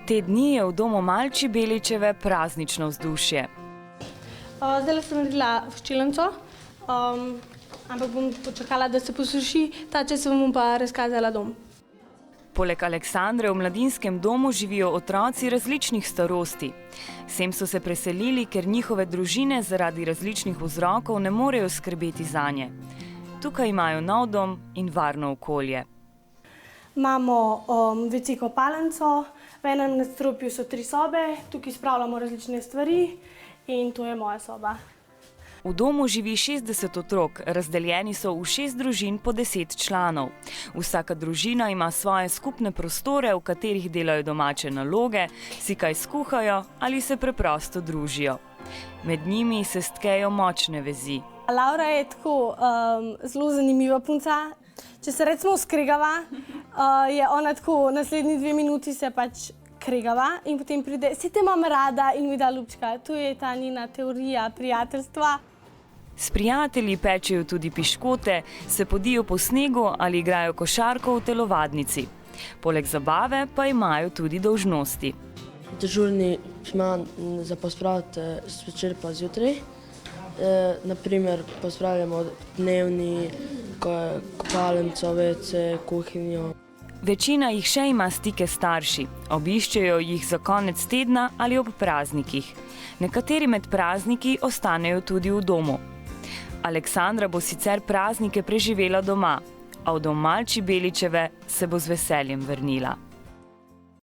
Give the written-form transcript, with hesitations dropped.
Te dni je v domu Malči Beličeve praznično vzdušje. Zdaj sem naredila voščilnico, ampak bom počakala, da se posuši, ta čas bom pa razkazala dom. Poleg Aleksandre v mladinskem domu živijo otroci različnih starosti. Sem so se preselili, ker njihove družine zaradi različnih vzrokov ne morejo skrbeti zanje. Tukaj imajo nov dom in varno okolje. Imamo WC kopalnico, v enem nadstropju so 3 sobe, tukaj spravljamo različne stvari in to je moja soba. V domu živi 60 otrok, razdeljeni so v 6 družin po 10 članov. Vsaka družina ima svoje skupne prostore, v katerih delajo domače naloge, si kaj skuhajo ali se preprosto družijo. Med njimi se stkejo močne vezi. Laura je tako zelo zanimiva punca. Če se recimo skregava, je ona tako, naslednji 2 minuti se pač kregava in potem pride, si te imam rada in mi da ljubčka. To je ta njena teorija prijateljstva. S prijatelji pečejo tudi piškote, se podijo po snegu ali igrajo košarko v telovadnici. Poleg zabave pa imajo tudi dolžnosti. Dežurni ima za pospraviti zvečer pa zjutraj. Naprimer, pospravljamo dnevni, kopalnico, WC, kuhinjo. Večina jih še ima stike s starši. Obiščejo jih za konec tedna ali ob praznikih. Nekateri med prazniki ostanejo tudi v domu. Aleksandra bo sicer praznike preživela doma, a v dom Malči Beličeve se bo z veseljem vrnila.